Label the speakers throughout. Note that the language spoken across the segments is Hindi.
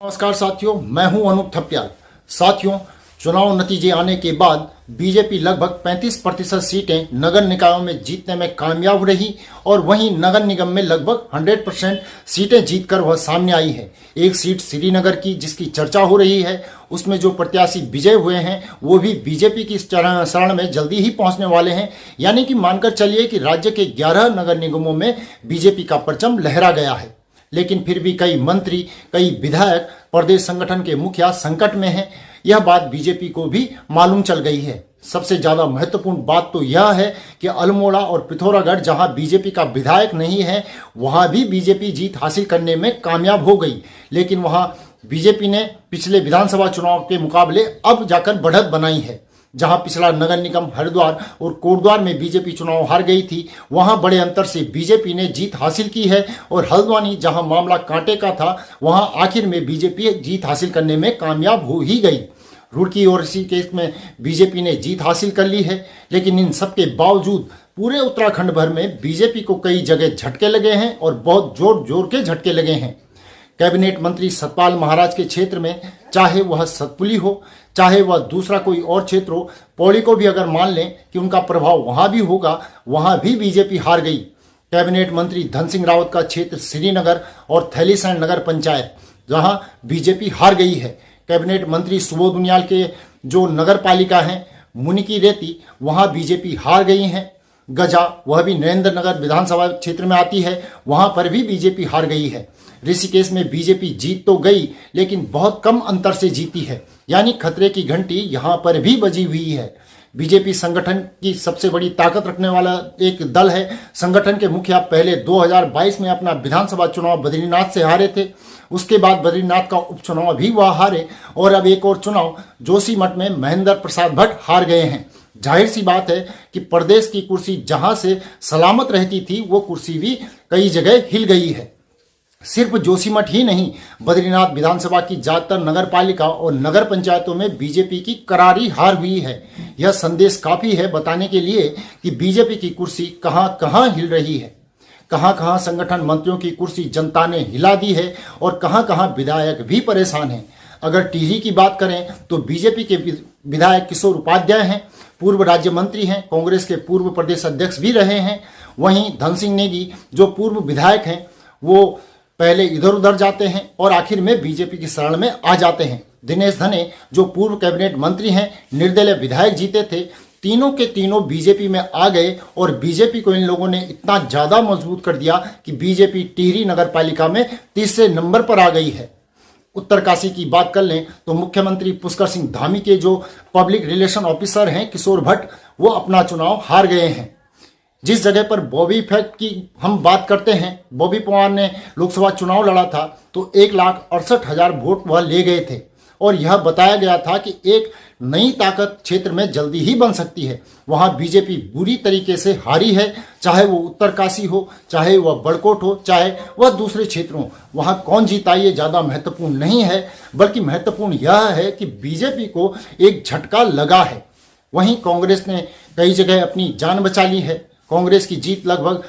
Speaker 1: नमस्कार साथियों, मैं हूं अनूप थप्याल। साथियों, चुनाव नतीजे आने के बाद बीजेपी लगभग 35% सीटें नगर निकायों में जीतने में कामयाब रही और वहीं नगर निगम में लगभग 100% सीटें जीतकर वह सामने आई है। एक सीट श्रीनगर की जिसकी चर्चा हो रही है, उसमें जो प्रत्याशी विजय हुए हैं वो भी बीजेपी की शरण में जल्दी ही पहुंचने वाले हैं। यानी कि मानकर चलिए कि राज्य के 11 नगर निगमों में बीजेपी का परचम लहरा गया है। लेकिन फिर भी कई मंत्री, कई विधायक, प्रदेश संगठन के मुखिया संकट में हैं। यह बात बीजेपी को भी मालूम चल गई है। सबसे ज्यादा महत्वपूर्ण बात तो यह है कि अल्मोड़ा और पिथौरागढ़ जहां बीजेपी का विधायक नहीं है, वहां भी बीजेपी जीत हासिल करने में कामयाब हो गई। लेकिन वहां बीजेपी ने पिछले विधानसभा चुनाव के मुकाबले अब जाकर बढ़त बनाई है। जहां पिछला नगर निगम हरिद्वार और कोटद्वार में बीजेपी चुनाव हार गई थी, वहां बड़े अंतर से बीजेपी ने जीत हासिल की है। और हल्द्वानी जहां मामला कांटे का था, वहां आखिर में बीजेपी जीत हासिल करने में कामयाब हो ही गई। रुड़की और ऋषिकेश में बीजेपी ने जीत हासिल कर ली है। लेकिन इन सब के बावजूद पूरे उत्तराखंड भर में बीजेपी को कई जगह झटके लगे हैं और बहुत जोर जोर के झटके लगे हैं। कैबिनेट मंत्री सतपाल महाराज के क्षेत्र में, चाहे वह सतपुली हो, चाहे वह दूसरा कोई और क्षेत्र हो, पौड़ी को भी अगर मान लें कि उनका प्रभाव वहां भी होगा, वहां भी बीजेपी हार गई। कैबिनेट मंत्री धन सिंह रावत का क्षेत्र श्रीनगर और थैलीसैंण नगर पंचायत, जहां बीजेपी हार गई है। कैबिनेट मंत्री सुबोध उनियाल के जो नगर पालिका है मुनिकी रेती, वहां बीजेपी हार गई है। गजा, वह भी नरेंद्र नगर विधानसभा क्षेत्र में आती है, वहां पर भी बीजेपी हार गई है। ऋषिकेश में बीजेपी जीत तो गई, लेकिन बहुत कम अंतर से जीती है। यानी खतरे की घंटी यहां पर भी बजी हुई है। बीजेपी संगठन की सबसे बड़ी ताकत रखने वाला एक दल है। संगठन के मुखिया पहले 2022 में अपना विधानसभा चुनाव बद्रीनाथ से हारे थे। उसके बाद बद्रीनाथ का उपचुनाव भी वह हारे और अब एक और चुनाव जोशीमठ में महेंद्र प्रसाद भट्ट हार गए हैं। जाहिर सी बात है कि प्रदेश की कुर्सी जहां से सलामत रहती थी, वो कुर्सी भी कई जगह हिल गई है। सिर्फ जोशीमठ ही नहीं, बद्रीनाथ विधानसभा की ज्यादातर नगर पालिका और नगर पंचायतों में बीजेपी की करारी हार हुई है। यह संदेश काफी है बताने के लिए कि बीजेपी की कुर्सी कहां कहां हिल रही है। कहां कहां संगठन मंत्रियों की कुर्सी जनता ने हिला दी है और कहां कहां विधायक भी परेशान हैं। अगर टिहरी की बात करें तो बीजेपी के विधायक किशोर उपाध्याय हैं, पूर्व राज्य मंत्री हैं, कांग्रेस के पूर्व प्रदेश अध्यक्ष भी रहे हैं। वहीं धन सिंह नेगी जो पूर्व विधायक हैं, वो पहले इधर उधर जाते हैं और आखिर में बीजेपी की शरण में आ जाते हैं। दिनेश धने जो पूर्व कैबिनेट मंत्री हैं, निर्दलीय विधायक जीते थे, तीनों के तीनों बीजेपी में आ गए और बीजेपी को इन लोगों ने इतना ज्यादा मजबूत कर दिया कि बीजेपी टिहरी नगर पालिका में तीसरे नंबर पर आ गई है। उत्तरकाशी की बात कर लें तो मुख्यमंत्री पुष्कर सिंह धामी के जो पब्लिक रिलेशन ऑफिसर हैं किशोर भट्ट, वो अपना चुनाव हार गए हैं। जिस जगह पर बॉबी इफेक्ट की हम बात करते हैं, बॉबी पवार ने लोकसभा चुनाव लड़ा था तो 1,68,000 वोट वह ले गए थे और यह बताया गया था कि एक नई ताकत क्षेत्र में जल्दी ही बन सकती है। वहां बीजेपी बुरी तरीके से हारी है, चाहे वो उत्तरकाशी हो, चाहे वह बड़कोट हो, चाहे वह दूसरे क्षेत्र हो। वहां कौन जीता ये ज्यादा महत्वपूर्ण नहीं है, बल्कि महत्वपूर्ण यह है कि बीजेपी को एक झटका लगा है। वहीं कांग्रेस ने कई जगह अपनी जान बचा ली है। कांग्रेस की जीत लगभग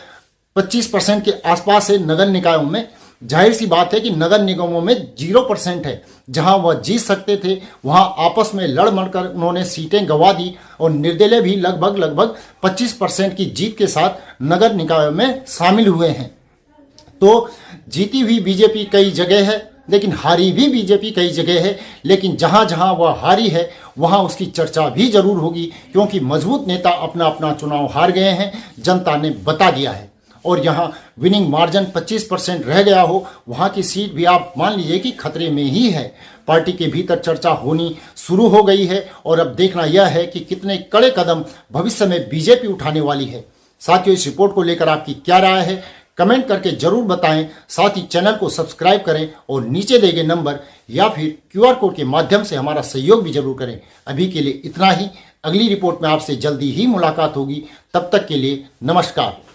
Speaker 1: 25% के आसपास है नगर निकायों में। जाहिर सी बात है कि नगर निगमों में 0% है। जहां वह जीत सकते थे, वहां आपस में लड़ मड़कर उन्होंने सीटें गंवा दी और निर्दलीय भी लगभग 25% की जीत के साथ नगर निकायों में शामिल हुए हैं। तो जीती हुई बीजेपी कई जगह है, लेकिन हारी भी बीजेपी कई जगह है। लेकिन जहां जहां वह हारी है, वहां उसकी चर्चा भी जरूर होगी, क्योंकि मजबूत नेता अपना अपना चुनाव हार गए हैं, जनता ने बता दिया है। और यहां विनिंग मार्जिन 25% रह गया हो, वहां की सीट भी आप मान लीजिए कि खतरे में ही है। पार्टी के भीतर चर्चा होनी शुरू हो गई है और अब देखना यह है कि कितने कड़े कदम भविष्य में बीजेपी उठाने वाली है। साथियों, इस रिपोर्ट को लेकर आपकी क्या राय है, कमेंट करके जरूर बताएं। साथ ही चैनल को सब्सक्राइब करें और नीचे दिए गए नंबर या फिर QR कोड के माध्यम से हमारा सहयोग भी जरूर करें। अभी के लिए इतना ही। अगली रिपोर्ट में आपसे जल्दी ही मुलाकात होगी। तब तक के लिए नमस्कार।